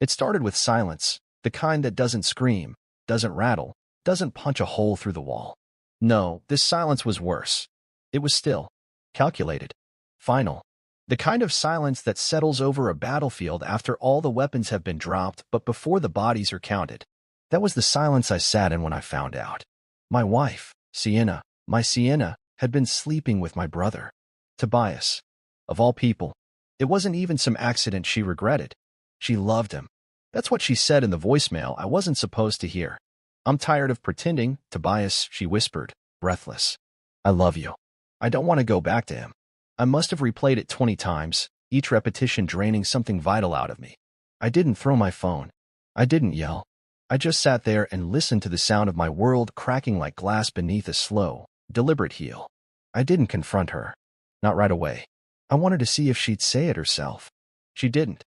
It started with silence, the kind that doesn't scream, doesn't rattle, doesn't punch a hole through the wall. No, this silence was worse. It was still, calculated, final. The kind of silence that settles over a battlefield after all the weapons have been dropped but before the bodies are counted. That was the silence I sat in when I found out. My wife, Sienna, my Sienna, had been sleeping with my brother, Tobias. Of all people. It wasn't even some accident she regretted. She loved him. That's what she said in the voicemail I wasn't supposed to hear. I'm tired of pretending, Tobias, she whispered, breathless. I love you. I don't want to go back to him. I must have replayed it 20 times, each repetition draining something vital out of me. I didn't throw my phone. I didn't yell. I just sat there and listened to the sound of my world cracking like glass beneath a slow, deliberate heel. I didn't confront her. Not right away. I wanted to see if she'd say it herself. She didn't.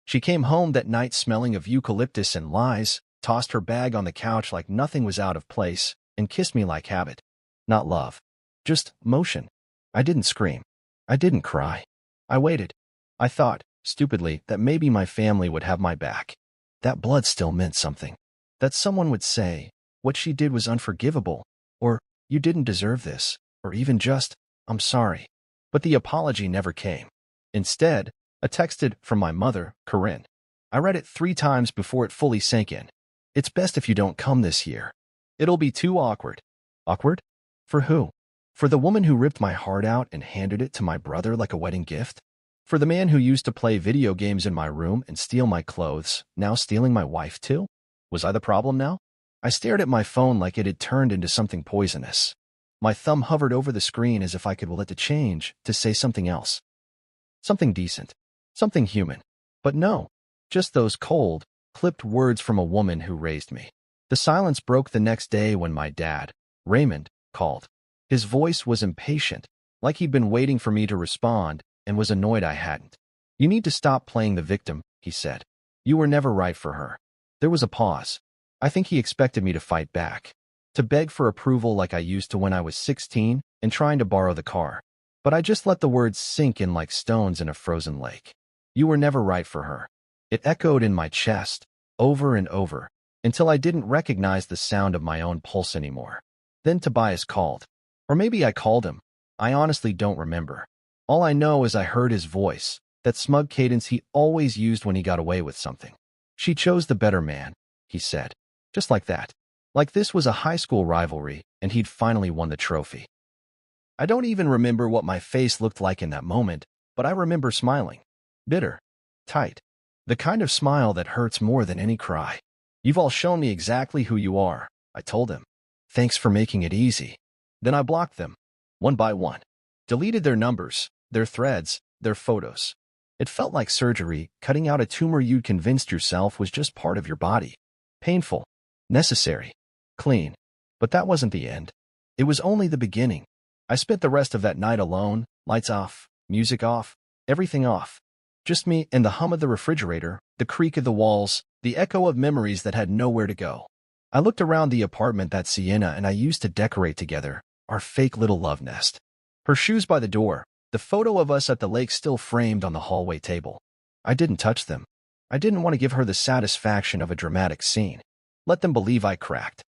She came home that night smelling of eucalyptus and lies, tossed her bag on the couch like nothing was out of place, and kissed me like habit. Not love. Just motion. I didn't scream. I didn't cry. I waited. I thought, stupidly, that maybe my family would have my back. That blood still meant something. That someone would say, what she did was unforgivable, or, you didn't deserve this, or even just, I'm sorry. But the apology never came. Instead, a texted from my mother, Corinne. I read it 3 times before it fully sank in. It's best if you don't come this year. It'll be too awkward. Awkward? For who? For the woman who ripped my heart out and handed it to my brother like a wedding gift? For the man who used to play video games in my room and steal my clothes, now stealing my wife too? Was I the problem now? I stared at my phone like it had turned into something poisonous. My thumb hovered over the screen as if I could will it to change, to say something else. Something decent. Something human. But no. Just those cold, clipped words from a woman who raised me. The silence broke the next day when my dad, Raymond, called. His voice was impatient, like he'd been waiting for me to respond, and was annoyed I hadn't. You need to stop playing the victim, he said. You were never right for her. There was a pause. I think he expected me to fight back. To beg for approval like I used to when I was 16 and trying to borrow the car. But I just let the words sink in like stones in a frozen lake. You were never right for her. It echoed in my chest, over and over, until I didn't recognize the sound of my own pulse anymore. Then Tobias called. Or maybe I called him. I honestly don't remember. All I know is I heard his voice, that smug cadence he always used when he got away with something. She chose the better man, he said. Just like that. Like this was a high school rivalry, and he'd finally won the trophy. I don't even remember what my face looked like in that moment, but I remember smiling. Bitter. Tight. The kind of smile that hurts more than any cry. You've all shown me exactly who you are, I told him. Thanks for making it easy. Then I blocked them, one by one. Deleted their numbers, their threads, their photos. It felt like surgery, cutting out a tumor you'd convinced yourself was just part of your body. Painful. Necessary. Clean. But that wasn't the end. It was only the beginning. I spent the rest of that night alone, lights off, music off, everything off. Just me and the hum of the refrigerator, the creak of the walls, the echo of memories that had nowhere to go. I looked around the apartment that Sienna and I used to decorate together, our fake little love nest. Her shoes by the door, the photo of us at the lake still framed on the hallway table. I didn't touch them. I didn't want to give her the satisfaction of a dramatic scene. Let them believe I cracked.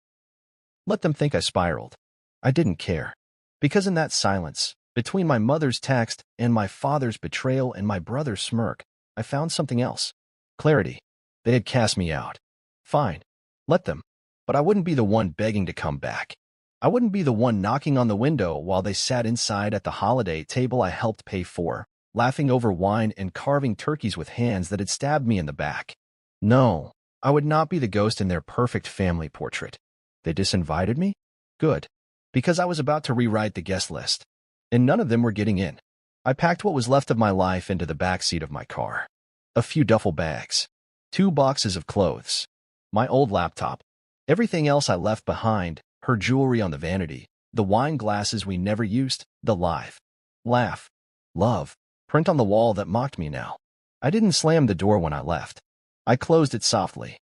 Let them think I spiraled. I didn't care. Because in that silence, between my mother's text and my father's betrayal and my brother's smirk, I found something else. Clarity. They had cast me out. Fine. Let them. But I wouldn't be the one begging to come back. I wouldn't be the one knocking on the window while they sat inside at the holiday table I helped pay for, laughing over wine and carving turkeys with hands that had stabbed me in the back. No, I would not be the ghost in their perfect family portrait. They disinvited me? Good. Because I was about to rewrite the guest list. And none of them were getting in. I packed what was left of my life into the back seat of my car. A few duffel bags. 2 boxes of clothes. My old laptop. Everything else I left behind, her jewelry on the vanity, the wine glasses we never used, the live, laugh, love, print on the wall that mocked me now. I didn't slam the door when I left. I closed it softly.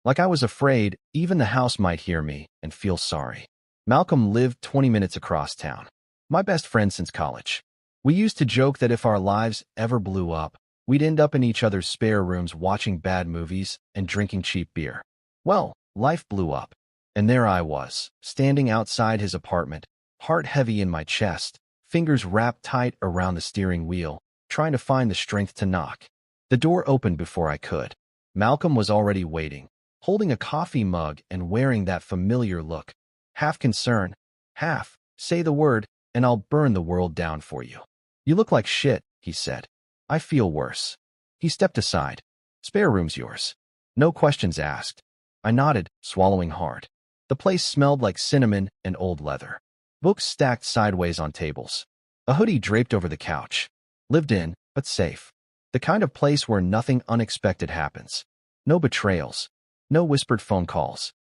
Like I was afraid even the house might hear me and feel sorry. Malcolm lived 20 minutes across town. My best friend since college. We used to joke that if our lives ever blew up, We'd end up in each other's spare rooms watching bad movies and drinking cheap beer. Well, life blew up. And there I was, standing outside his apartment, heart heavy in my chest, fingers wrapped tight around the steering wheel, trying to find the strength to knock. The door opened before I could. Malcolm was already waiting, holding a coffee mug and wearing that familiar look. Half concern, half, say the word, and I'll burn the world down for you. You look like shit, he said. I feel worse. He stepped aside. Spare room's yours. No questions asked. I nodded, swallowing hard. The place smelled like cinnamon and old leather. Books stacked sideways on tables. A hoodie draped over the couch. Lived in, but safe. The kind of place where nothing unexpected happens. No betrayals. No whispered phone calls.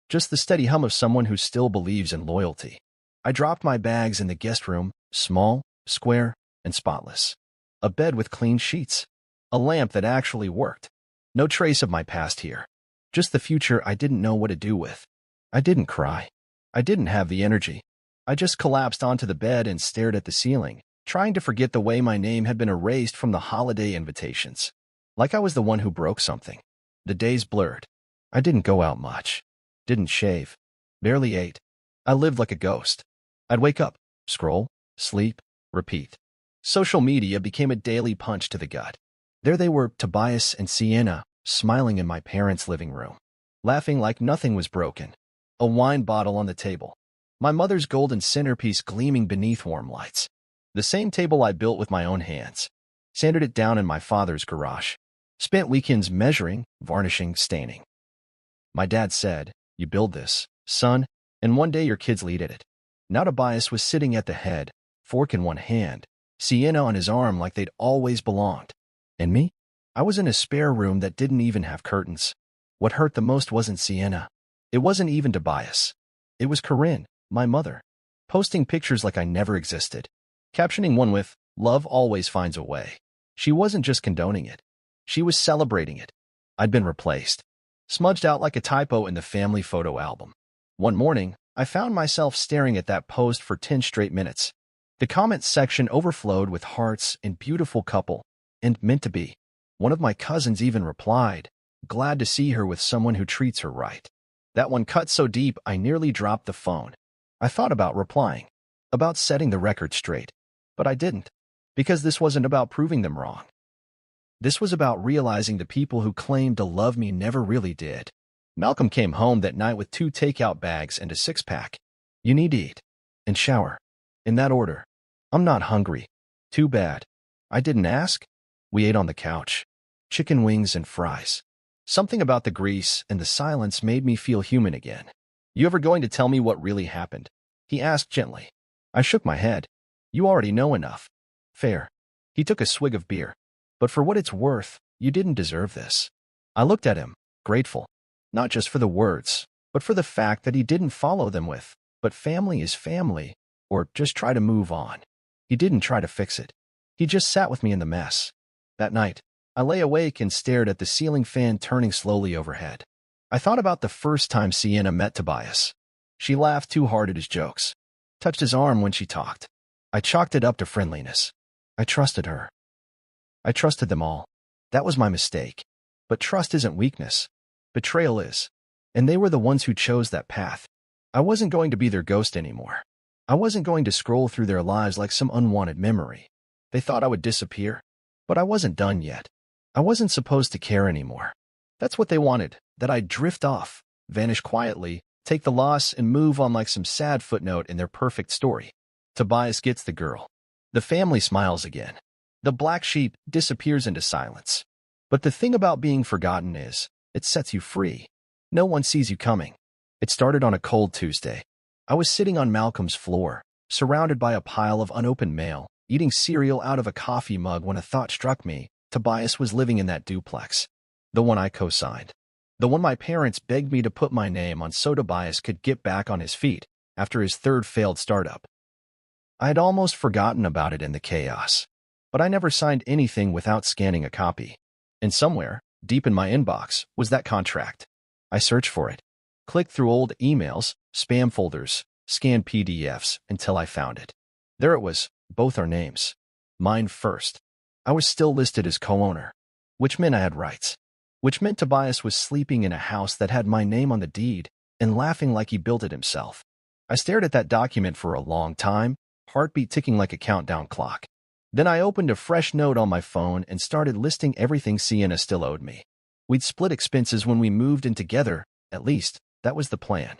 Just the steady hum of someone who still believes in loyalty. I dropped my bags in the guest room, small, square, and spotless. A bed with clean sheets. A lamp that actually worked. No trace of my past here. Just the future I didn't know what to do with. I didn't cry. I didn't have the energy. I just collapsed onto the bed and stared at the ceiling, trying to forget the way my name had been erased from the holiday invitations. Like I was the one who broke something. The days blurred. I didn't go out much. Didn't shave. Barely ate. I lived like a ghost. I'd wake up, scroll, sleep, repeat. Social media became a daily punch to the gut. There they were, Tobias and Sienna, smiling in my parents' living room, laughing like nothing was broken. A wine bottle on the table. My mother's golden centerpiece gleaming beneath warm lights. The same table I built with my own hands. Sanded it down in my father's garage. Spent weekends measuring, varnishing, staining. My dad said, "You build this, son, and one day your kids lead at it." Now Tobias was sitting at the head, fork in one hand, Sienna on his arm like they'd always belonged. And me? I was in a spare room that didn't even have curtains. What hurt the most wasn't Sienna. It wasn't even Tobias. It was Corinne, my mother, posting pictures like I never existed, captioning one with, "Love always finds a way." She wasn't just condoning it. She was celebrating it. I'd been replaced, smudged out like a typo in the family photo album. One morning, I found myself staring at that post for 10 straight minutes. The comments section overflowed with hearts and beautiful couple, and meant to be. One of my cousins even replied, "Glad to see her with someone who treats her right." That one cut so deep I nearly dropped the phone. I thought about replying, about setting the record straight, but I didn't, because this wasn't about proving them wrong. This was about realizing the people who claimed to love me never really did. Malcolm came home that night with 2 takeout bags and a 6-pack. "You need to eat. And shower. In that order." "I'm not hungry." "Too bad. I didn't ask." We ate on the couch. Chicken wings and fries. Something about the grease and the silence made me feel human again. "You ever going to tell me what really happened?" he asked gently. I shook my head. "You already know enough." "Fair." He took a swig of beer. "But for what it's worth, you didn't deserve this." I looked at him, grateful. Not just for the words, but for the fact that he didn't follow them with, "But family is family," or "Just try to move on." He didn't try to fix it. He just sat with me in the mess. That night, I lay awake and stared at the ceiling fan turning slowly overhead. I thought about the first time Sienna met Tobias. She laughed too hard at his jokes, touched his arm when she talked. I chalked it up to friendliness. I trusted her. I trusted them all. That was my mistake. But trust isn't weakness. Betrayal is. And they were the ones who chose that path. I wasn't going to be their ghost anymore. I wasn't going to scroll through their lives like some unwanted memory. They thought I would disappear. But I wasn't done yet. I wasn't supposed to care anymore. That's what they wanted, that I'd drift off, vanish quietly, take the loss, and move on like some sad footnote in their perfect story. Tobias gets the girl. The family smiles again. The black sheep disappears into silence. But the thing about being forgotten is, it sets you free. No one sees you coming. It started on a cold Tuesday. I was sitting on Malcolm's floor, surrounded by a pile of unopened mail, eating cereal out of a coffee mug when a thought struck me. Tobias was living in that duplex. The one I co-signed. The one my parents begged me to put my name on so Tobias could get back on his feet after his 3rd failed startup. I had almost forgotten about it in the chaos. But I never signed anything without scanning a copy. And somewhere, deep in my inbox, was that contract. I searched for it, clicked through old emails, spam folders, scanned PDFs until I found it. There it was, both our names. Mine first. I was still listed as co-owner, which meant I had rights, which meant Tobias was sleeping in a house that had my name on the deed and laughing like he built it himself. I stared at that document for a long time, heartbeat ticking like a countdown clock. Then I opened a fresh note on my phone and started listing everything Sienna still owed me. We'd split expenses when we moved in together, at least, that was the plan.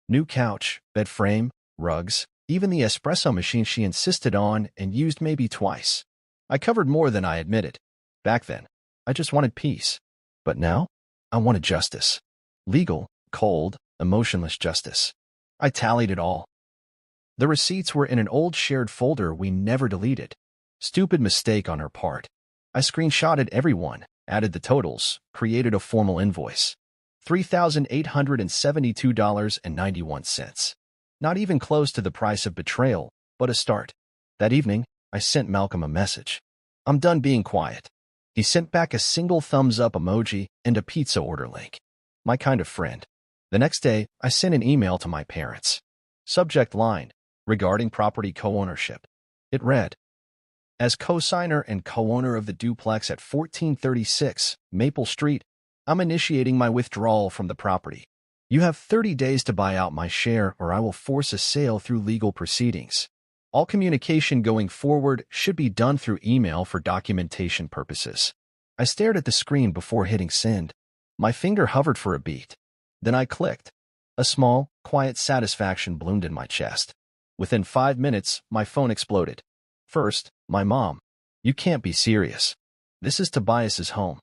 New couch, bed frame, rugs, even the espresso machine she insisted on and used maybe twice. I covered more than I admitted. Back then, I just wanted peace. But now, I wanted justice. Legal, cold, emotionless justice. I tallied it all. The receipts were in an old shared folder we never deleted. Stupid mistake on her part. I screenshotted every one, added the totals, created a formal invoice. $3,872.91. Not even close to the price of betrayal, but a start. That evening, I sent Malcolm a message. I'm done being quiet. He sent back a single thumbs-up emoji and a pizza order link. My kind of friend. The next day, I sent an email to my parents. Subject line, regarding property co-ownership. It read, as co-signer and co-owner of the duplex at 1436 Maple Street, I'm initiating my withdrawal from the property. You have 30 days to buy out my share or I will force a sale through legal proceedings. All communication going forward should be done through email for documentation purposes. I stared at the screen before hitting send. My finger hovered for a beat. Then I clicked. A small, quiet satisfaction bloomed in my chest. Within 5 minutes, my phone exploded. First, my mom. You can't be serious. This is Tobias's home.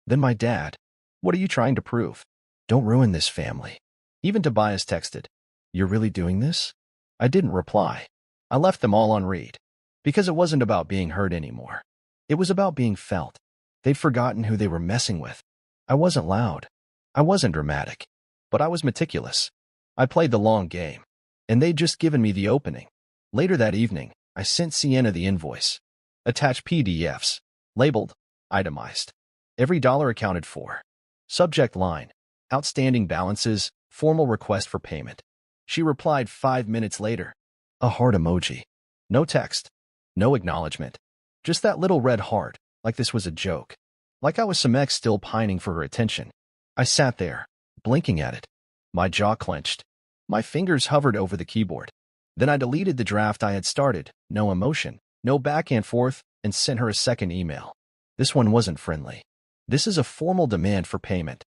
Then my dad. What are you trying to prove? Don't ruin this family. Even Tobias texted. You're really doing this? I didn't reply. I left them all on read. Because it wasn't about being heard anymore. It was about being felt. They'd forgotten who they were messing with. I wasn't loud. I wasn't dramatic. But I was meticulous. I played the long game. And they'd just given me the opening. Later that evening, I sent Sienna the invoice. Attached PDFs. Labeled. Itemized. Every dollar accounted for. Subject line. Outstanding balances. Formal request for payment. She replied 5 minutes later. A heart emoji. No text. No acknowledgement. Just that little red heart, like this was a joke. Like I was some ex still pining for her attention. I sat there, blinking at it. My jaw clenched. My fingers hovered over the keyboard. Then I deleted the draft I had started, no emotion, no back and forth, and sent her a second email. This one wasn't friendly. This is a formal demand for payment.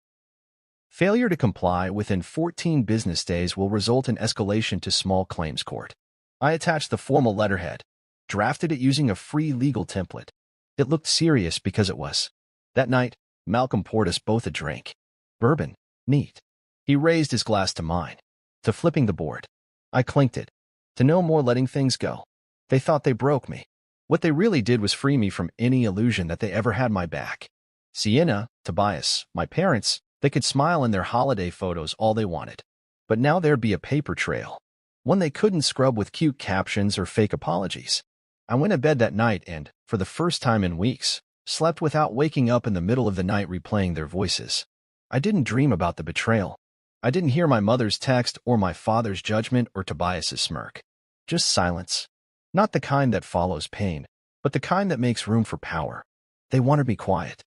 Failure to comply within 14 business days will result in escalation to small claims court. I attached the formal letterhead, drafted it using a free legal template. It looked serious because it was. That night, Malcolm poured us both a drink. Bourbon. Neat. He raised his glass to mine. To flipping the board. I clinked it. To no more letting things go. They thought they broke me. What they really did was free me from any illusion that they ever had my back. Sienna, Tobias, my parents, they could smile in their holiday photos all they wanted. But now there'd be a paper trail. One they couldn't scrub with cute captions or fake apologies. I went to bed that night and, for the first time in weeks, slept without waking up in the middle of the night replaying their voices. I didn't dream about the betrayal. I didn't hear my mother's text or my father's judgment or Tobias's smirk. Just silence. Not the kind that follows pain, but the kind that makes room for power. They wanted me quiet.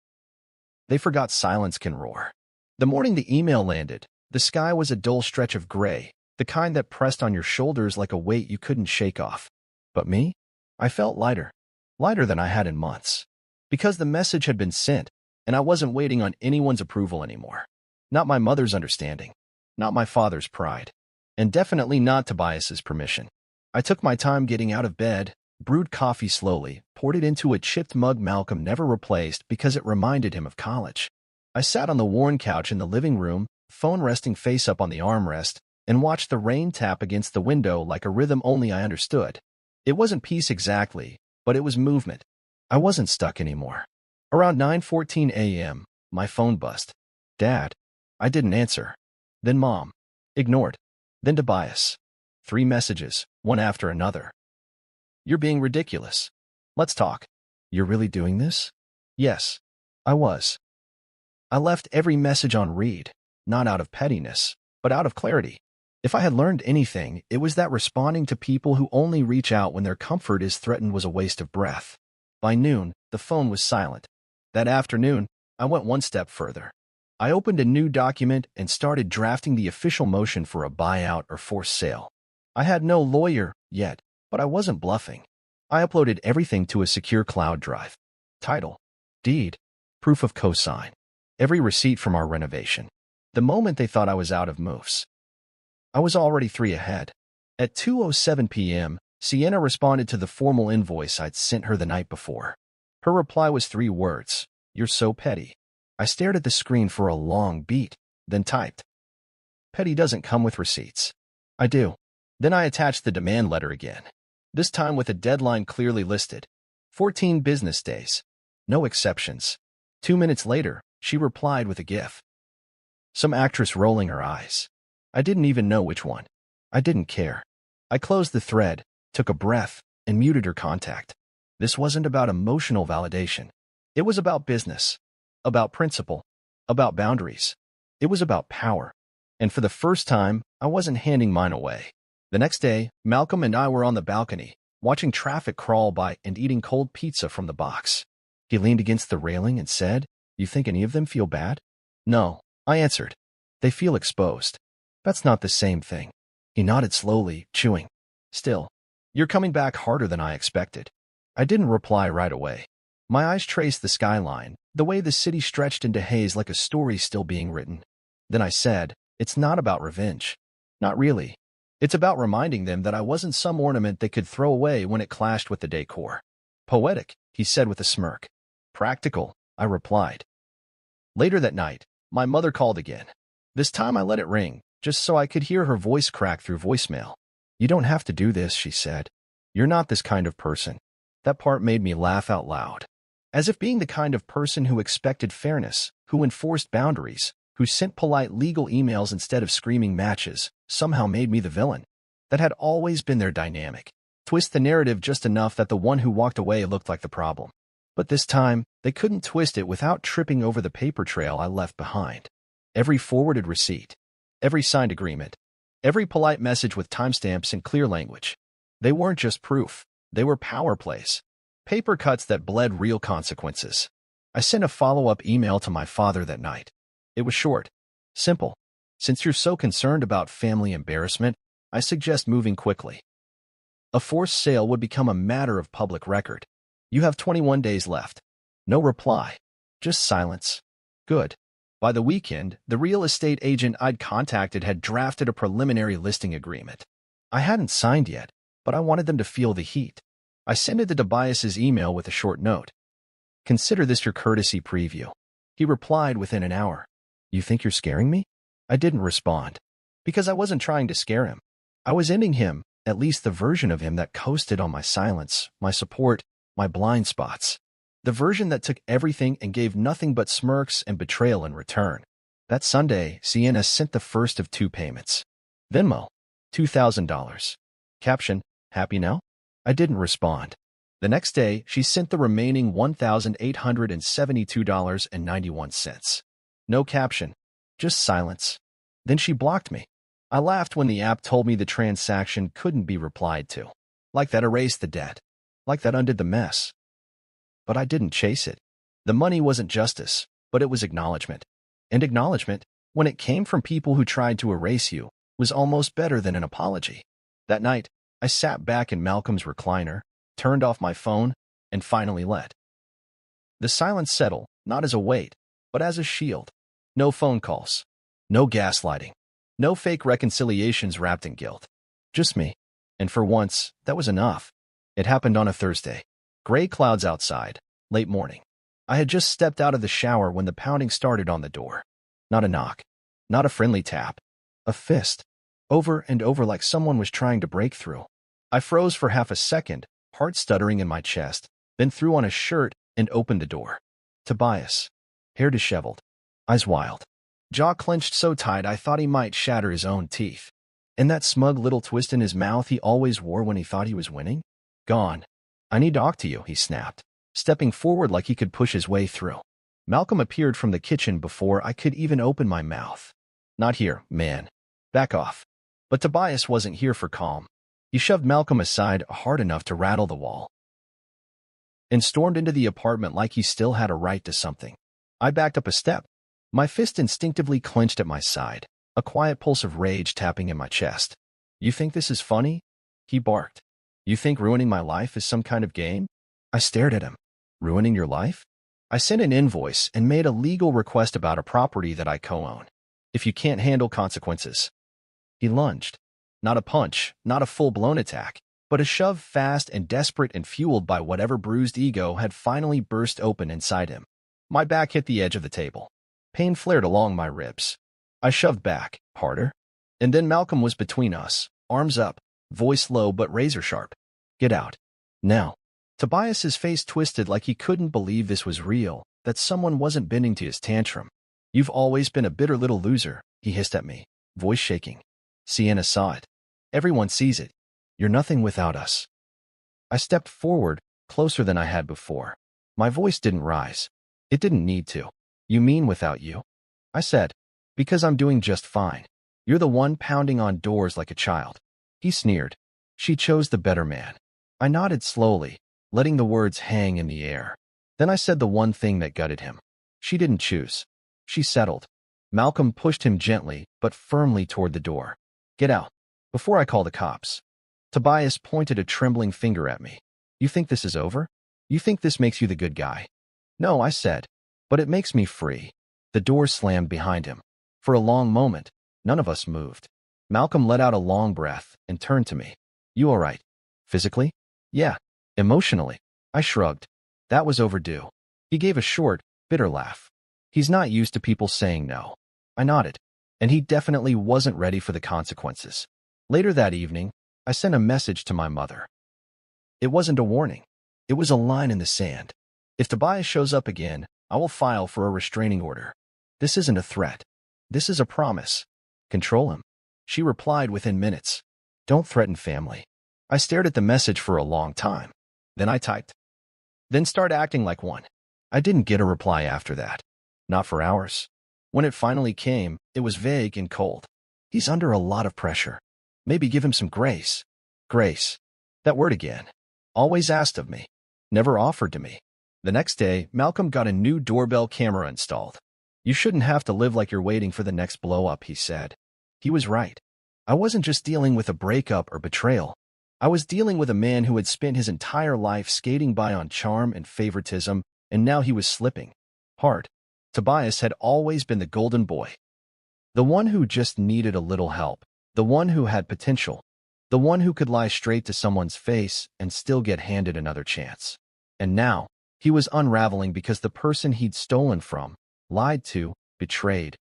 They forgot silence can roar. The morning the email landed, the sky was a dull stretch of gray, the kind that pressed on your shoulders like a weight you couldn't shake off. But me? I felt lighter. Lighter than I had in months. Because the message had been sent, and I wasn't waiting on anyone's approval anymore. Not my mother's understanding. Not my father's pride. And definitely not Tobias's permission. I took my time getting out of bed, brewed coffee slowly, poured it into a chipped mug Malcolm never replaced because it reminded him of college. I sat on the worn couch in the living room, phone resting face up on the armrest, and watched the rain tap against the window like a rhythm only I understood. It wasn't peace exactly, but it was movement. I wasn't stuck anymore. Around 9:14 a.m., my phone buzzed. Dad. I didn't answer. Then Mom. Ignored. Then Tobias. 3 messages, one after another. You're being ridiculous. Let's talk. You're really doing this? Yes. I was. I left every message on read, not out of pettiness, but out of clarity. If I had learned anything, it was that responding to people who only reach out when their comfort is threatened was a waste of breath. By noon, The phone was silent. That afternoon, I went one step further. I opened a new document and started drafting the official motion for a buyout or forced sale. I had no lawyer yet, but I wasn't bluffing. I uploaded everything to a secure cloud drive. Title, deed, proof of cosign, every receipt from our renovation. The moment they thought I was out of moves, I was already 3 ahead. At 2:07 p.m., Sienna responded to the formal invoice I'd sent her the night before. Her reply was 3 words, "You're so petty." I stared at the screen for a long beat, then typed, "Petty doesn't come with receipts." "I do." Then I attached the demand letter again, this time with a deadline clearly listed. 14 business days. No exceptions. 2 minutes later, she replied with a gif. Some actress rolling her eyes. I didn't even know which one. I didn't care. I closed the thread, took a breath, and muted her contact. This wasn't about emotional validation. It was about business, about principle, about boundaries. It was about power. And for the first time, I wasn't handing mine away. The next day, Malcolm and I were on the balcony, watching traffic crawl by and eating cold pizza from the box. He leaned against the railing and said, "You think any of them feel bad?" "No," I answered. "They feel exposed." "That's not the same thing." He nodded slowly, chewing. "Still, you're coming back harder than I expected." I didn't reply right away. My eyes traced the skyline, the way the city stretched into haze like a story still being written. Then I said, "It's not about revenge." "Not really. It's about reminding them that I wasn't some ornament they could throw away when it clashed with the decor." "Poetic," he said with a smirk. "Practical," I replied. Later that night, my mother called again. This time I let it ring, just so I could hear her voice crack through voicemail. "You don't have to do this," she said. "You're not this kind of person." That part made me laugh out loud. As if being the kind of person who expected fairness, who enforced boundaries, who sent polite legal emails instead of screaming matches, somehow made me the villain. That had always been their dynamic. Twist the narrative just enough that the one who walked away looked like the problem. But this time, they couldn't twist it without tripping over the paper trail I left behind. Every forwarded receipt, every signed agreement, every polite message with timestamps and clear language. They weren't just proof. They were power plays. Paper cuts that bled real consequences. I sent a follow-up email to my father that night. It was short, simple. "Since you're so concerned about family embarrassment, I suggest moving quickly. A forced sale would become a matter of public record. You have 21 days left." No reply. Just silence. Good. By the weekend, the real estate agent I'd contacted had drafted a preliminary listing agreement. I hadn't signed yet, but I wanted them to feel the heat. I sent it to Tobias's email with a short note. "Consider this your courtesy preview." He replied within an hour. "You think you're scaring me?" I didn't respond. Because I wasn't trying to scare him. I was ending him, at least the version of him that coasted on my silence, my support, my blind spots. The version that took everything and gave nothing but smirks and betrayal in return. That Sunday, Sienna sent the first of 2 payments. Venmo, $2,000. Caption, "Happy now?" I didn't respond. The next day, she sent the remaining $1,872.91. No caption, just silence. Then she blocked me. I laughed when the app told me the transaction couldn't be replied to. Like that erased the debt. Like that undid the mess. But I didn't chase it. The money wasn't justice, but it was acknowledgement. And acknowledgement, when it came from people who tried to erase you, was almost better than an apology. That night, I sat back in Malcolm's recliner, turned off my phone, and finally let the silence settle, not as a weight, but as a shield. No phone calls. No gaslighting. No fake reconciliations wrapped in guilt. Just me. And for once, that was enough. It happened on a Thursday. Gray clouds outside, late morning. I had just stepped out of the shower when the pounding started on the door. Not a knock. Not a friendly tap. A fist. Over and over like someone was trying to break through. I froze for half a second, heart stuttering in my chest, then threw on a shirt and opened the door. Tobias. Hair disheveled. Eyes wild. Jaw clenched so tight I thought he might shatter his own teeth. And that smug little twist in his mouth he always wore when he thought he was winning? Gone. "I need to talk to you," he snapped, stepping forward like he could push his way through. Malcolm appeared from the kitchen before I could even open my mouth. "Not here, man. Back off." But Tobias wasn't here for calm. He shoved Malcolm aside hard enough to rattle the wall. and stormed into the apartment like he still had a right to something. I backed up a step, my fist instinctively clenched at my side, a quiet pulse of rage tapping in my chest. "You think this is funny?" he barked. "You think ruining my life is some kind of game?" I stared at him. "Ruining your life?" "I sent an invoice and made a legal request about a property that I co-own. If you can't handle consequences." He lunged. Not a punch, not a full-blown attack, but a shove fast and desperate and fueled by whatever bruised ego had finally burst open inside him. My back hit the edge of the table. Pain flared along my ribs. I shoved back, harder. And then Malcolm was between us, arms up, voice low but razor-sharp. "Get out. Now." Tobias's face twisted like he couldn't believe this was real, that someone wasn't bending to his tantrum. "You've always been a bitter little loser," he hissed at me, voice shaking. "Sienna saw it. Everyone sees it. You're nothing without us." I stepped forward, closer than I had before. My voice didn't rise. It didn't need to. "You mean without you?" I said. "Because I'm doing just fine. You're the one pounding on doors like a child." He sneered. "She chose the better man." I nodded slowly, letting the words hang in the air. Then I said the one thing that gutted him. "She didn't choose. She settled." Malcolm pushed him gently, but firmly toward the door. "Get out, before I call the cops." Tobias pointed a trembling finger at me. "You think this is over? You think this makes you the good guy?" "No," I said, "but it makes me free." The door slammed behind him. For a long moment, none of us moved. Malcolm let out a long breath and turned to me. "You all right? Physically?" "Yeah." "Emotionally?" I shrugged. That was overdue. He gave a short, bitter laugh. "He's not used to people saying no." I nodded. And he definitely wasn't ready for the consequences. Later that evening, I sent a message to my mother. It wasn't a warning. It was a line in the sand. "If Tobias shows up again, I will file for a restraining order. This isn't a threat. This is a promise. Control him." She replied within minutes. "Don't threaten family." I stared at the message for a long time. Then I typed. Then start acting like one. I didn't get a reply after that. Not for hours. When it finally came, it was vague and cold. "He's under a lot of pressure. Maybe give him some grace." Grace. That word again. Always asked of me. Never offered to me. The next day, Malcolm got a new doorbell camera installed. "You shouldn't have to live like you're waiting for the next blow-up," he said. He was right. I wasn't just dealing with a breakup or betrayal. I was dealing with a man who had spent his entire life skating by on charm and favoritism, and now he was slipping. Hard. Tobias had always been the golden boy. The one who just needed a little help. The one who had potential. The one who could lie straight to someone's face and still get handed another chance. And now, he was unraveling because the person he'd stolen from, lied to, betrayed,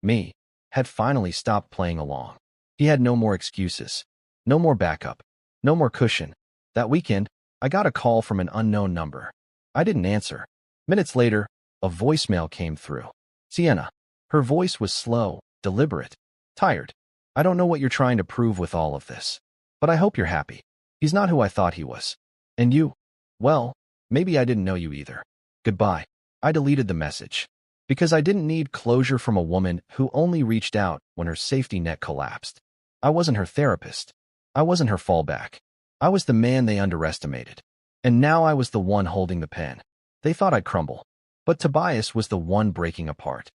me, had finally stopped playing along. He had no more excuses. No more backup. No more cushion. That weekend, I got a call from an unknown number. I didn't answer. Minutes later, a voicemail came through. Sienna. Her voice was slow, deliberate, tired. "I don't know what you're trying to prove with all of this, but I hope you're happy. He's not who I thought he was. And you? Well, maybe I didn't know you either. Goodbye." I deleted the message because I didn't need closure from a woman who only reached out when her safety net collapsed. I wasn't her therapist. I wasn't her fallback. I was the man they underestimated. And now I was the one holding the pen. They thought I'd crumble. But Tobias was the one breaking apart.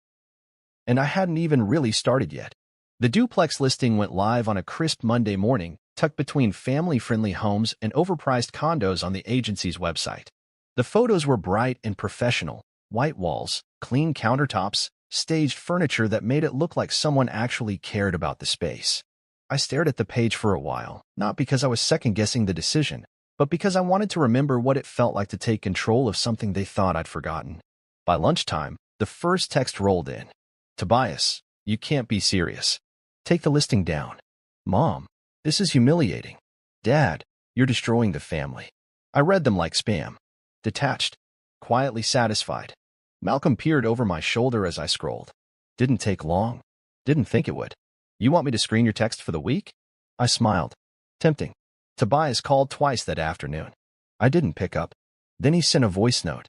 And I hadn't even really started yet. The duplex listing went live on a crisp Monday morning, tucked between family-friendly homes and overpriced condos on the agency's website. The photos were bright and professional, white walls, clean countertops, staged furniture that made it look like someone actually cared about the space. I stared at the page for a while, not because I was second-guessing the decision, but because I wanted to remember what it felt like to take control of something they thought I'd forgotten. By lunchtime, the first text rolled in. "Tobias, you can't be serious. Take the listing down." "Mom, this is humiliating." "Dad, you're destroying the family." I read them like spam. Detached, quietly satisfied. Malcolm peered over my shoulder as I scrolled. "Didn't take long. Didn't think it would. You want me to screen your text for the week?" I smiled. Tempting. Tobias called twice that afternoon. I didn't pick up. Then he sent a voice note.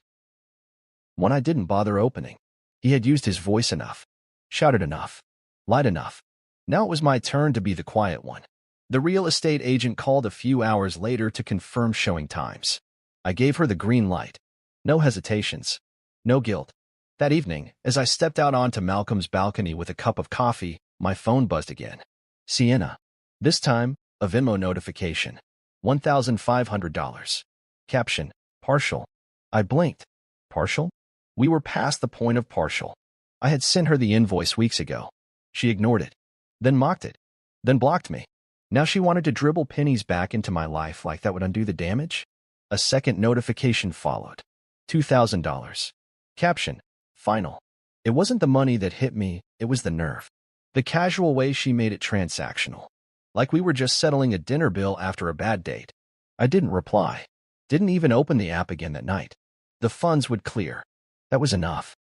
One I didn't bother opening. He had used his voice enough, shouted enough, lied enough. Now it was my turn to be the quiet one. The real estate agent called a few hours later to confirm showing times. I gave her the green light. No hesitations. No guilt. That evening, as I stepped out onto Malcolm's balcony with a cup of coffee, my phone buzzed again. Sienna. This time, a Venmo notification. $1,500. Caption. Partial. I blinked. Partial? We were past the point of partial. I had sent her the invoice weeks ago. She ignored it. Then mocked it. Then blocked me. Now she wanted to dribble pennies back into my life like that would undo the damage? A second notification followed. $2,000. Caption. Final. It wasn't the money that hit me, it was the nerve. The casual way she made it transactional. Like we were just settling a dinner bill after a bad date. I didn't reply. Didn't even open the app again that night. The funds would clear. That was enough.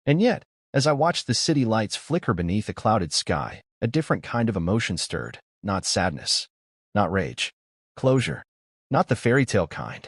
And yet, as I watched the city lights flicker beneath a clouded sky, a different kind of emotion stirred. Not sadness. Not rage. Closure. Not the fairy tale kind.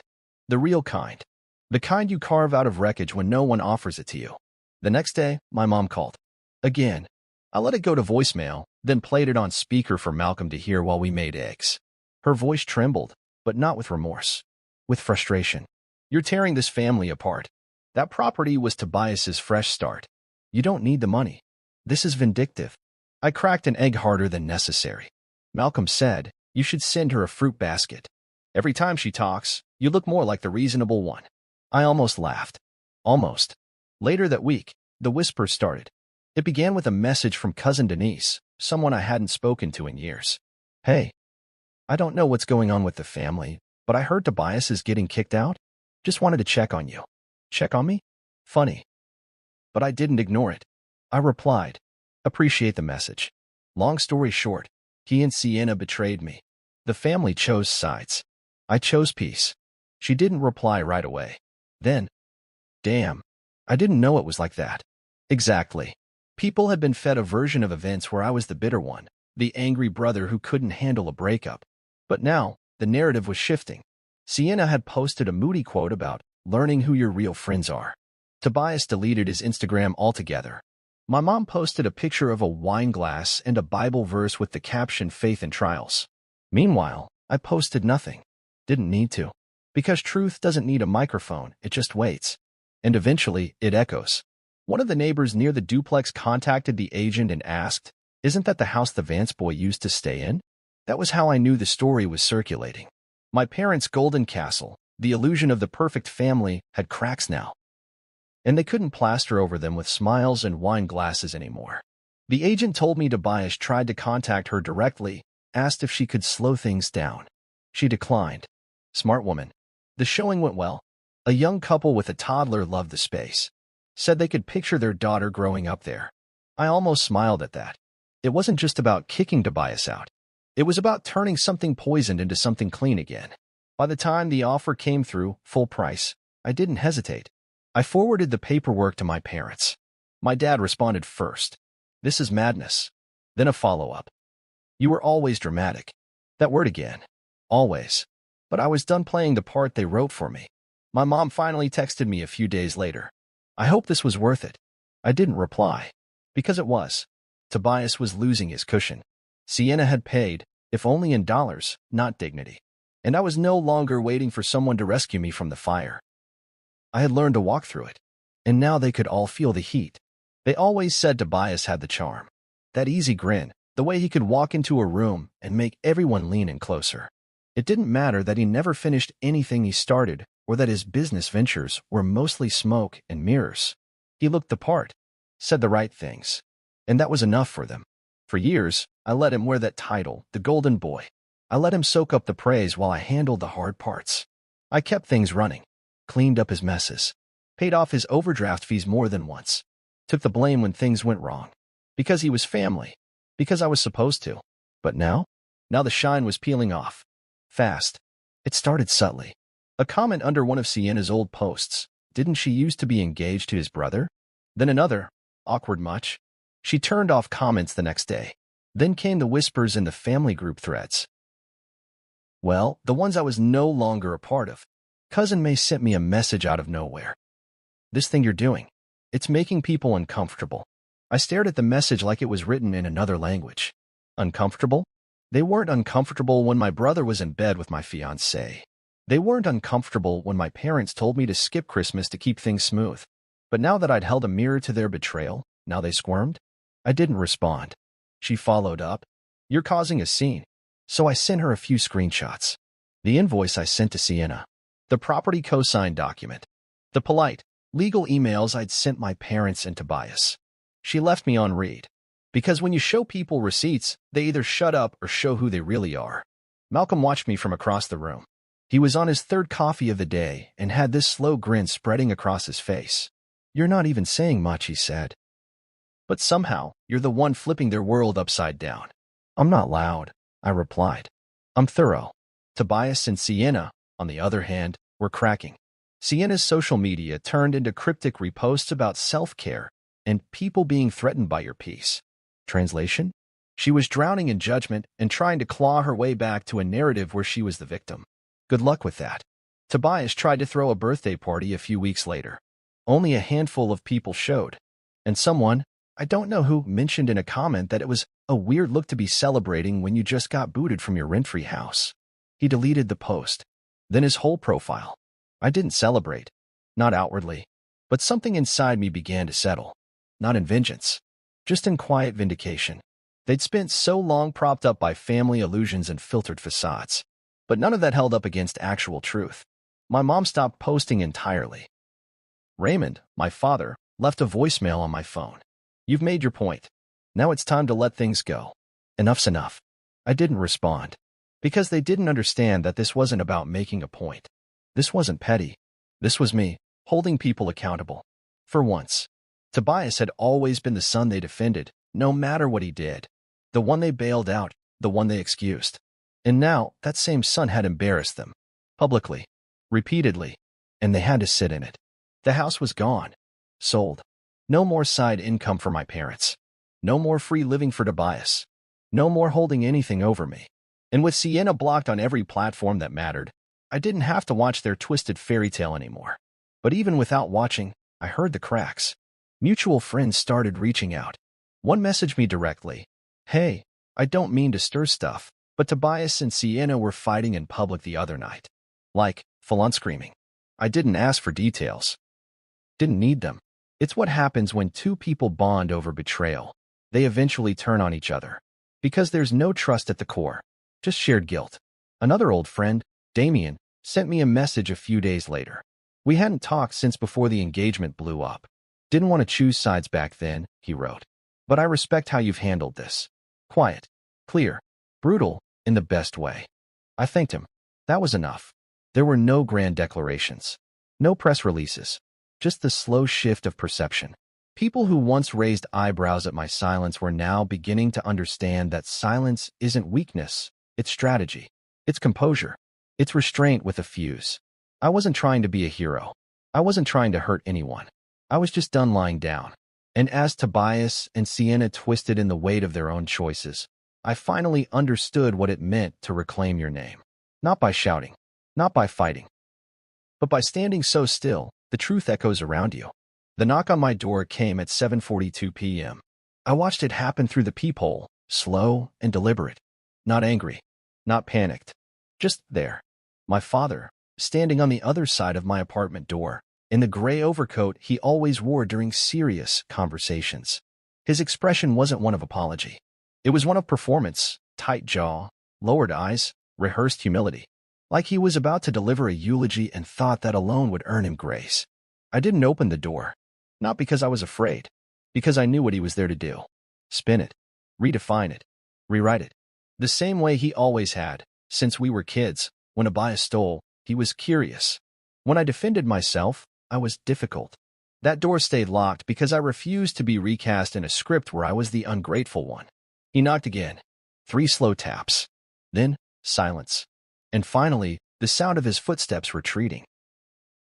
The real kind. The kind you carve out of wreckage when no one offers it to you. The next day, my mom called. Again. I let it go to voicemail, then played it on speaker for Malcolm to hear while we made eggs. Her voice trembled, but not with remorse. With frustration. You're tearing this family apart. That property was Tobias's fresh start. You don't need the money. This is vindictive. I cracked an egg harder than necessary. Malcolm said, you should send her a fruit basket. Every time she talks, you look more like the reasonable one. I almost laughed. Almost. Later that week, the whispers started. It began with a message from cousin Denise, someone I hadn't spoken to in years. Hey. I don't know what's going on with the family, but I heard Tobias is getting kicked out. Just wanted to check on you. Check on me? Funny. But I didn't ignore it. I replied. Appreciate the message. Long story short, he and Sienna betrayed me. The family chose sides. I chose peace. She didn't reply right away. Then, damn, I didn't know it was like that. Exactly. People had been fed a version of events where I was the bitter one, the angry brother who couldn't handle a breakup. But now, the narrative was shifting. Sienna had posted a moody quote about learning who your real friends are. Tobias deleted his Instagram altogether. My mom posted a picture of a wine glass and a Bible verse with the caption Faith in Trials. Meanwhile, I posted nothing. Didn't need to. Because truth doesn't need a microphone, it just waits. And eventually, it echoes. One of the neighbors near the duplex contacted the agent and asked, isn't that the house the Vance boy used to stay in? That was how I knew the story was circulating. My parents' golden castle, the illusion of the perfect family, had cracks now. And they couldn't plaster over them with smiles and wine glasses anymore. The agent told me Tobias tried to contact her directly, asked if she could slow things down. She declined. Smart woman. The showing went well. A young couple with a toddler loved the space. Said they could picture their daughter growing up there. I almost smiled at that. It wasn't just about kicking Tobias out. It was about turning something poisoned into something clean again. By the time the offer came through, full price, I didn't hesitate. I forwarded the paperwork to my parents. My dad responded first. This is madness. Then a follow-up. You were always dramatic. That word again. Always. But I was done playing the part they wrote for me. My mom finally texted me a few days later. I hope this was worth it. I didn't reply. Because it was. Tobias was losing his cushion. Sienna had paid, if only in dollars, not dignity. And I was no longer waiting for someone to rescue me from the fire. I had learned to walk through it. And now they could all feel the heat. They always said Tobias had the charm. That easy grin, the way he could walk into a room and make everyone lean in closer. It didn't matter that he never finished anything he started, or that his business ventures were mostly smoke and mirrors. He looked the part, said the right things, and that was enough for them. For years, I let him wear that title, the golden boy. I let him soak up the praise while I handled the hard parts. I kept things running, cleaned up his messes, paid off his overdraft fees more than once, took the blame when things went wrong. Because he was family, because I was supposed to. But now the shine was peeling off. Fast. It started subtly. A comment under one of Sienna's old posts. Didn't she used to be engaged to his brother? Then another. Awkward much? She turned off comments the next day. Then came the whispers in the family group threads. Well, the ones I was no longer a part of. Cousin May sent me a message out of nowhere. This thing you're doing, it's making people uncomfortable. I stared at the message like it was written in another language. Uncomfortable? They weren't uncomfortable when my brother was in bed with my fiancée. They weren't uncomfortable when my parents told me to skip Christmas to keep things smooth. But now that I'd held a mirror to their betrayal, now they squirmed? I didn't respond. She followed up. You're causing a scene. So I sent her a few screenshots. The invoice I sent to Sienna. The property cosign document. The polite, legal emails I'd sent my parents and Tobias. She left me on read. Because when you show people receipts, they either shut up or show who they really are. Malcolm watched me from across the room. He was on his third coffee of the day and had this slow grin spreading across his face. You're not even saying much, he said. But somehow, you're the one flipping their world upside down. I'm not loud, I replied. I'm thorough. Tobias and Sienna, on the other hand, were cracking. Sienna's social media turned into cryptic reposts about self-care and people being threatened by your peace. Translation? She was drowning in judgment and trying to claw her way back to a narrative where she was the victim. Good luck with that. Tobias tried to throw a birthday party a few weeks later. Only a handful of people showed. And someone, I don't know who, mentioned in a comment that it was a weird look to be celebrating when you just got booted from your rent-free house. He deleted the post. Then his whole profile. I didn't celebrate. Not outwardly. But something inside me began to settle. Not in vengeance. Just in quiet vindication. They'd spent so long propped up by family illusions and filtered facades. But none of that held up against actual truth. My mom stopped posting entirely. Raymond, my father, left a voicemail on my phone. You've made your point. Now it's time to let things go. Enough's enough. I didn't respond. Because they didn't understand that this wasn't about making a point. This wasn't petty. This was me, holding people accountable. For once. Tobias had always been the son they defended, no matter what he did. The one they bailed out, the one they excused. And now, that same son had embarrassed them. Publicly. Repeatedly. And they had to sit in it. The house was gone. Sold. No more side income for my parents. No more free living for Tobias. No more holding anything over me. And with Sienna blocked on every platform that mattered, I didn't have to watch their twisted fairy tale anymore. But even without watching, I heard the cracks. Mutual friends started reaching out. One messaged me directly. Hey, I don't mean to stir stuff, but Tobias and Sienna were fighting in public the other night. Like, full-on screaming. I didn't ask for details. Didn't need them. It's what happens when two people bond over betrayal. They eventually turn on each other. Because there's no trust at the core. Just shared guilt. Another old friend, Damien, sent me a message a few days later. We hadn't talked since before the engagement blew up. Didn't want to choose sides back then, he wrote. But I respect how you've handled this. Quiet. Clear. Brutal, in the best way. I thanked him. That was enough. There were no grand declarations. No press releases. Just the slow shift of perception. People who once raised eyebrows at my silence were now beginning to understand that silence isn't weakness, it's strategy. It's composure. It's restraint with a fuse. I wasn't trying to be a hero. I wasn't trying to hurt anyone. I was just done lying down. And as Tobias and Sienna twisted in the weight of their own choices, I finally understood what it meant to reclaim your name. Not by shouting, not by fighting, but by standing so still, the truth echoes around you. The knock on my door came at 7:42 p.m. I watched it happen through the peephole, slow and deliberate. Not angry, not panicked. Just there. My father, standing on the other side of my apartment door, in the gray overcoat he always wore during serious conversations. His expression wasn't one of apology. It was one of performance, tight jaw, lowered eyes, rehearsed humility. Like he was about to deliver a eulogy and thought that alone would earn him grace. I didn't open the door. Not because I was afraid. Because I knew what he was there to do. Spin it. Redefine it. Rewrite it. The same way he always had, since we were kids. When Tobias stole, he was curious. When I defended myself, I was difficult. That door stayed locked because I refused to be recast in a script where I was the ungrateful one. He knocked again. 3 slow taps. Then, silence. And finally, the sound of his footsteps retreating.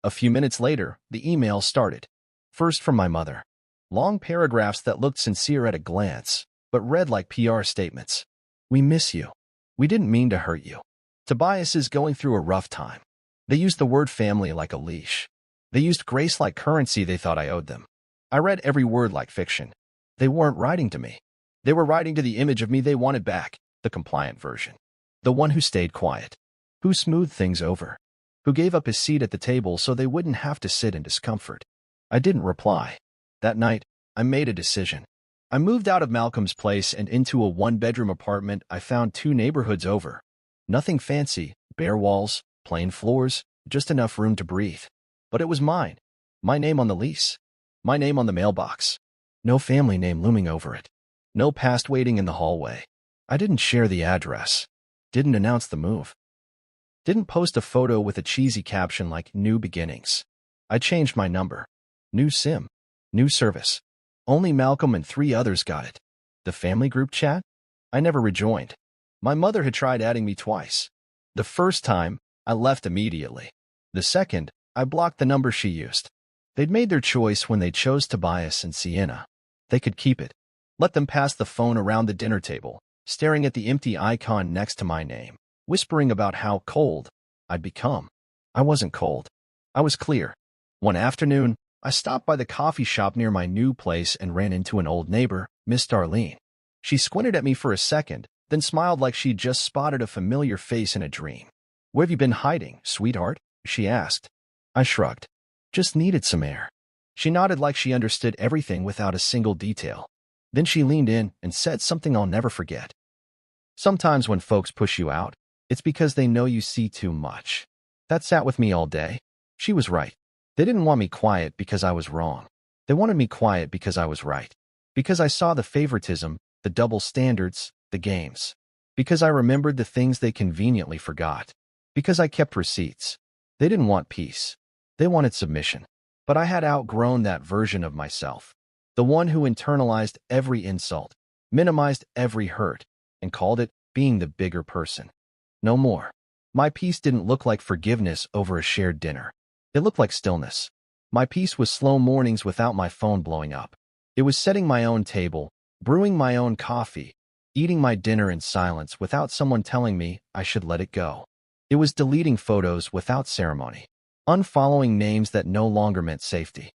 A few minutes later, the email started. First from my mother. Long paragraphs that looked sincere at a glance, but read like PR statements. We miss you. We didn't mean to hurt you. Tobias is going through a rough time. They used the word family like a leash. They used grace like currency they thought I owed them. I read every word like fiction. They weren't writing to me. They were writing to the image of me they wanted back, the compliant version. The one who stayed quiet. Who smoothed things over. who gave up his seat at the table so they wouldn't have to sit in discomfort. I didn't reply. That night, I made a decision. I moved out of Malcolm's place and into a one-bedroom apartment I found 2 neighborhoods over. Nothing fancy, bare walls, plain floors, just enough room to breathe. But it was mine. My name on the lease. My name on the mailbox. No family name looming over it. No past waiting in the hallway. I didn't share the address. Didn't announce the move. Didn't post a photo with a cheesy caption like New Beginnings. I changed my number. New SIM. New service. Only Malcolm and 3 others got it. The family group chat? I never rejoined. My mother had tried adding me twice. The first time, I left immediately. The second, I blocked the number she used. They'd made their choice when they chose Tobias and Sienna. They could keep it. Let them pass the phone around the dinner table, staring at the empty icon next to my name, whispering about how cold I'd become. I wasn't cold. I was clear. One afternoon, I stopped by the coffee shop near my new place and ran into an old neighbor, Miss Darlene. She squinted at me for a second, then smiled like she'd just spotted a familiar face in a dream. "Where have you been hiding, sweetheart?" she asked. I shrugged. Just needed some air. She nodded like she understood everything without a single detail. Then she leaned in and said something I'll never forget. "Sometimes when folks push you out, it's because they know you see too much." That sat with me all day. She was right. They didn't want me quiet because I was wrong. They wanted me quiet because I was right. Because I saw the favoritism, the double standards, the games. Because I remembered the things they conveniently forgot. Because I kept receipts. They didn't want peace. They wanted submission. But I had outgrown that version of myself. The one who internalized every insult, minimized every hurt, and called it being the bigger person. No more. My peace didn't look like forgiveness over a shared dinner. It looked like stillness. My peace was slow mornings without my phone blowing up. It was setting my own table, brewing my own coffee, eating my dinner in silence without someone telling me I should let it go. It was deleting photos without ceremony, unfollowing names that no longer meant safety,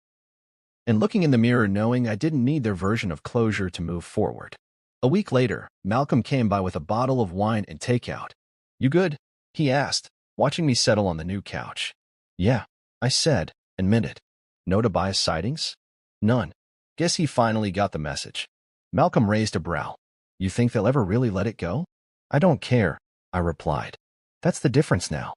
and looking in the mirror knowing I didn't need their version of closure to move forward. A week later, Malcolm came by with a bottle of wine and takeout. "You good?" he asked, watching me settle on the new couch. "Yeah," I said, and meant it. "No Tobias sightings?" "None." Guess he finally got the message. Malcolm raised a brow. "You think they'll ever really let it go?" "I don't care," I replied. "That's the difference now.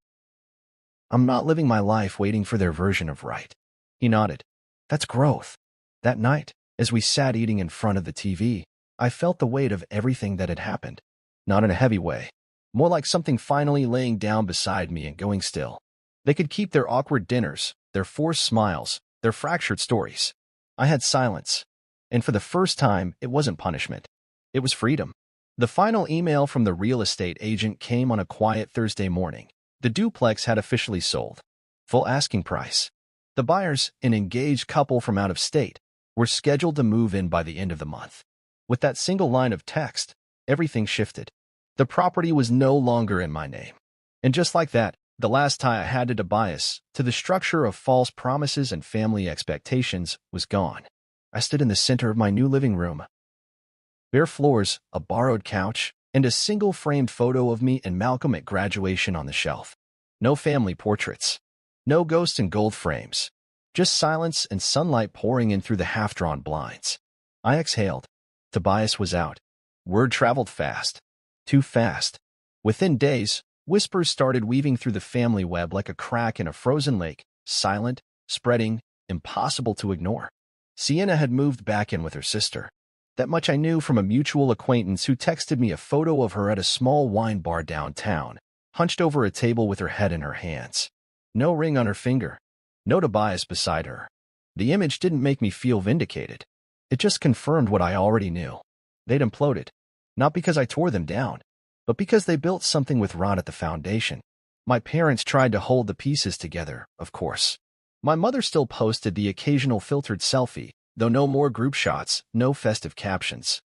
I'm not living my life waiting for their version of right." He nodded. "That's growth." That night, as we sat eating in front of the TV, I felt the weight of everything that had happened. Not in a heavy way. More like something finally laying down beside me and going still. They could keep their awkward dinners, their forced smiles, their fractured stories. I had silence. And for the first time, it wasn't punishment. It was freedom. The final email from the real estate agent came on a quiet Thursday morning. The duplex had officially sold. Full asking price. The buyers, an engaged couple from out of state, were scheduled to move in by the end of the month. With that single line of text, everything shifted. The property was no longer in my name. And just like that, the last tie I had to Tobias, to the structure of false promises and family expectations, was gone. I stood in the center of my new living room. Bare floors, a borrowed couch, and a single framed photo of me and Malcolm at graduation on the shelf. No family portraits. No ghosts in gold frames. Just silence and sunlight pouring in through the half-drawn blinds. I exhaled. Tobias was out. Word traveled fast. Too fast. Within days, whispers started weaving through the family web like a crack in a frozen lake, silent, spreading, impossible to ignore. Sienna had moved back in with her sister. That much I knew from a mutual acquaintance who texted me a photo of her at a small wine bar downtown, hunched over a table with her head in her hands. No ring on her finger. No Tobias beside her. The image didn't make me feel vindicated. It just confirmed what I already knew. They'd imploded. Not because I tore them down, but because they built something with rot at the foundation. My parents tried to hold the pieces together, of course. My mother still posted the occasional filtered selfie, though no more group shots, no festive captions.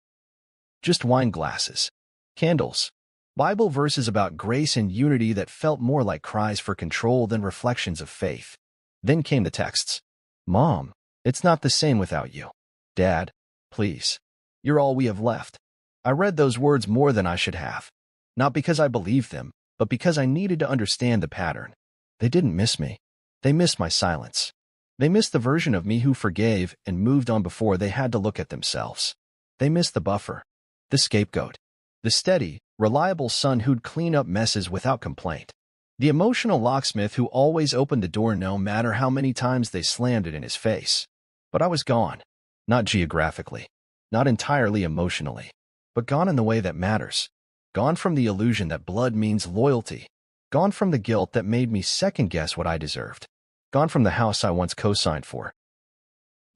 Just wine glasses, candles, Bible verses about grace and unity that felt more like cries for control than reflections of faith. Then came the texts. "Mom, it's not the same without you. Dad, please. You're all we have left." I read those words more than I should have. Not because I believed them, but because I needed to understand the pattern. They didn't miss me. They missed my silence. They missed the version of me who forgave and moved on before they had to look at themselves. They missed the buffer, the scapegoat, the steady, reliable son who'd clean up messes without complaint, the emotional locksmith who always opened the door no matter how many times they slammed it in his face. But I was gone. Not geographically, not entirely emotionally, but gone in the way that matters. Gone from the illusion that blood means loyalty. Gone from the guilt that made me second-guess what I deserved. Gone from the house I once co-signed for.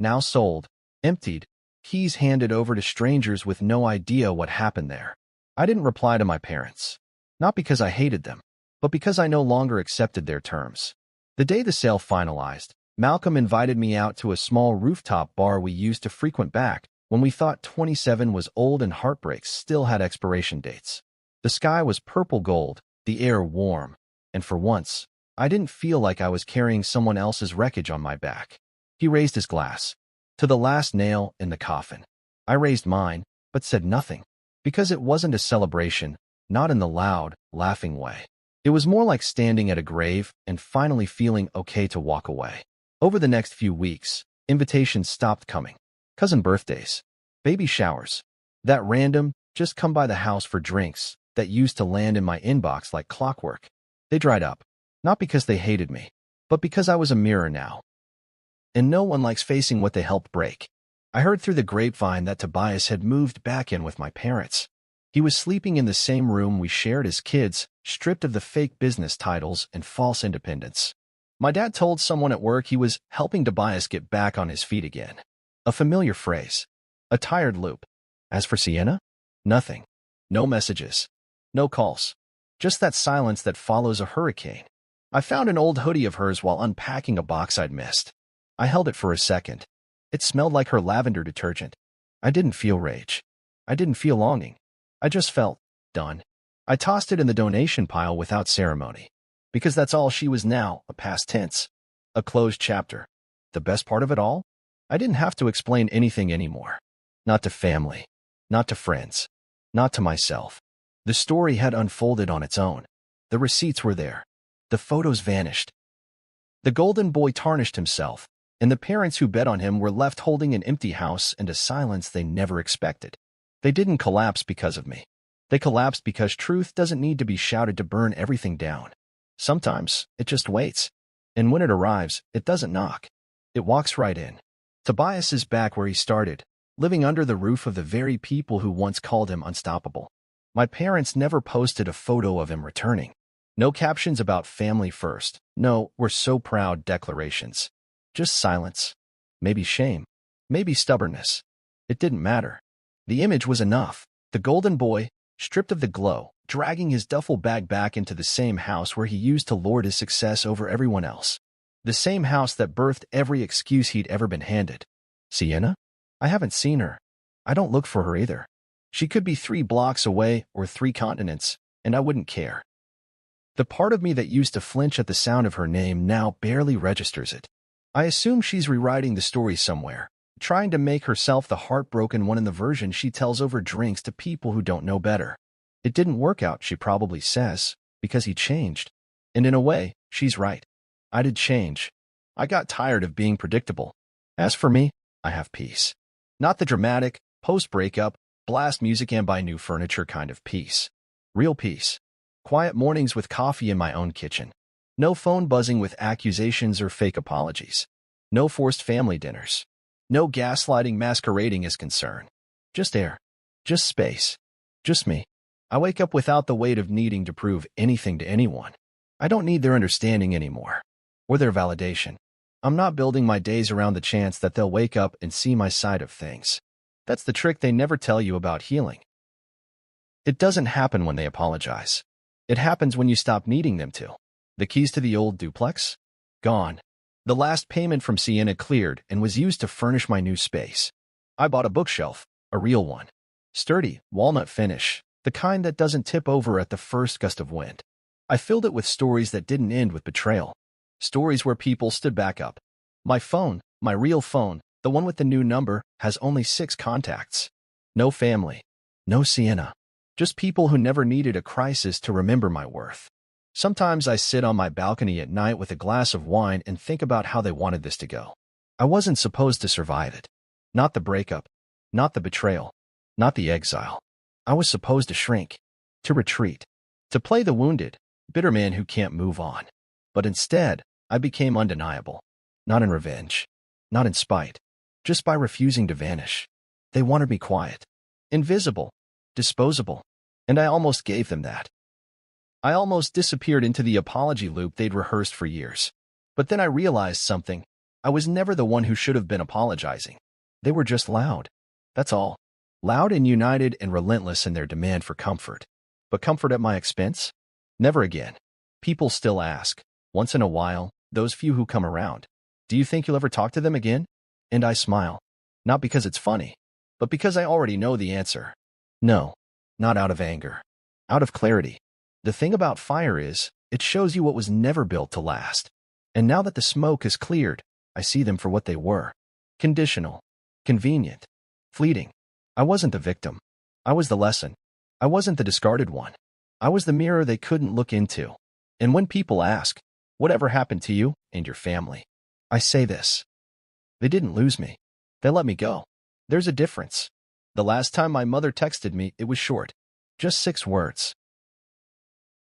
Now sold, emptied, keys handed over to strangers with no idea what happened there. I didn't reply to my parents. Not because I hated them, but because I no longer accepted their terms. The day the sale finalized, Malcolm invited me out to a small rooftop bar we used to frequent back when we thought 27 was old and heartbreaks still had expiration dates. The sky was purple gold, the air warm, and for once, I didn't feel like I was carrying someone else's wreckage on my back. He raised his glass. To the last nail in the coffin. I raised mine, but said nothing. Because it wasn't a celebration, not in the loud, laughing way. It was more like standing at a grave and finally feeling okay to walk away. Over the next few weeks, invitations stopped coming. Cousin birthdays, baby showers, that random, just come by the house for drinks that used to land in my inbox like clockwork. They dried up, not because they hated me, but because I was a mirror now. And no one likes facing what they helped break. I heard through the grapevine that Tobias had moved back in with my parents. He was sleeping in the same room we shared as kids, stripped of the fake business titles and false independence. My dad told someone at work he was helping Tobias get back on his feet again. A familiar phrase. A tired loop. As for Sienna? Nothing. No messages. No calls. Just that silence that follows a hurricane. I found an old hoodie of hers while unpacking a box I'd missed. I held it for a second. It smelled like her lavender detergent. I didn't feel rage. I didn't feel longing. I just felt done. I tossed it in the donation pile without ceremony. Because that's all she was now, a past tense. A closed chapter. The best part of it all? I didn't have to explain anything anymore. Not to family. Not to friends. Not to myself. The story had unfolded on its own. The receipts were there. The photos vanished. The golden boy tarnished himself, and the parents who bet on him were left holding an empty house and a silence they never expected. They didn't collapse because of me. They collapsed because truth doesn't need to be shouted to burn everything down. Sometimes, it just waits. And when it arrives, it doesn't knock. It walks right in. Tobias is back where he started, living under the roof of the very people who once called him unstoppable. My parents never posted a photo of him returning. No captions about family first. No, we're so proud declarations. Just silence. Maybe shame. Maybe stubbornness. It didn't matter. The image was enough. The golden boy, stripped of the glow, dragging his duffel bag back into the same house where he used to lord his success over everyone else. The same house that birthed every excuse he'd ever been handed. Sienna? I haven't seen her. I don't look for her either. She could be 3 blocks away or 3 continents, and I wouldn't care. The part of me that used to flinch at the sound of her name now barely registers it. I assume she's rewriting the story somewhere, trying to make herself the heartbroken one in the version she tells over drinks to people who don't know better. It didn't work out, she probably says, because he changed. And in a way, she's right. I did change. I got tired of being predictable. As for me, I have peace. Not the dramatic, post-breakup, blast music and buy new furniture kind of peace. Real peace. Quiet mornings with coffee in my own kitchen. No phone buzzing with accusations or fake apologies. No forced family dinners. No gaslighting masquerading as concern. Just air. Just space. Just me. I wake up without the weight of needing to prove anything to anyone. I don't need their understanding anymore. Or their validation. I'm not building my days around the chance that they'll wake up and see my side of things. That's the trick they never tell you about healing. It doesn't happen when they apologize. It happens when you stop needing them to. The keys to the old duplex? Gone. The last payment from Sienna cleared and was used to furnish my new space. I bought a bookshelf, a real one. Sturdy, walnut finish, the kind that doesn't tip over at the first gust of wind. I filled it with stories that didn't end with betrayal. Stories where people stood back up. My phone, my real phone, the one with the new number, has only 6 contacts. No family. No Sienna. Just people who never needed a crisis to remember my worth. Sometimes I sit on my balcony at night with a glass of wine and think about how they wanted this to go. I wasn't supposed to survive it. Not the breakup, not the betrayal, not the exile. I was supposed to shrink, to retreat, to play the wounded, bitter man who can't move on. But instead, I became undeniable. Not in revenge, not in spite, just by refusing to vanish. They wanted me quiet, invisible, disposable, and I almost gave them that. I almost disappeared into the apology loop they'd rehearsed for years. But then I realized something. I was never the one who should have been apologizing. They were just loud. That's all. Loud and united and relentless in their demand for comfort. But comfort at my expense? Never again. People still ask, once in a while, those few who come around, do you think you'll ever talk to them again? And I smile. Not because it's funny, but because I already know the answer. No, not out of anger. Out of clarity. The thing about fire is, it shows you what was never built to last. And now that the smoke is cleared, I see them for what they were. Conditional. Convenient. Fleeting. I wasn't the victim. I was the lesson. I wasn't the discarded one. I was the mirror they couldn't look into. And when people ask, whatever happened to you and your family? I say this. They didn't lose me. They let me go. There's a difference. The last time my mother texted me, it was short. Just 6 words.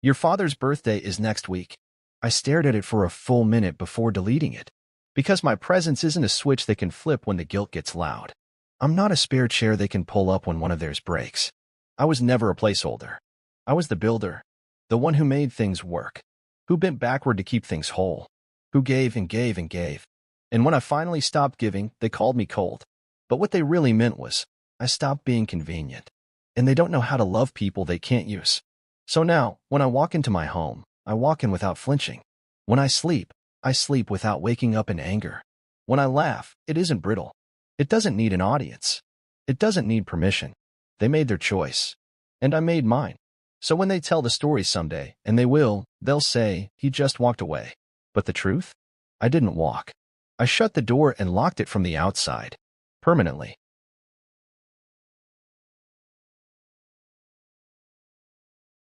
Your father's birthday is next week. I stared at it for a full minute before deleting it. Because my presence isn't a switch they can flip when the guilt gets loud. I'm not a spare chair they can pull up when one of theirs breaks. I was never a placeholder. I was the builder. The one who made things work. Who bent backward to keep things whole. Who gave and gave and gave. And when I finally stopped giving, they called me cold. But what they really meant was, I stopped being convenient. And they don't know how to love people they can't use. So now, when I walk into my home, I walk in without flinching. When I sleep without waking up in anger. When I laugh, it isn't brittle. It doesn't need an audience. It doesn't need permission. They made their choice. And I made mine. So when they tell the story someday, and they will, they'll say, he just walked away. But the truth? I didn't walk. I shut the door and locked it from the outside. Permanently.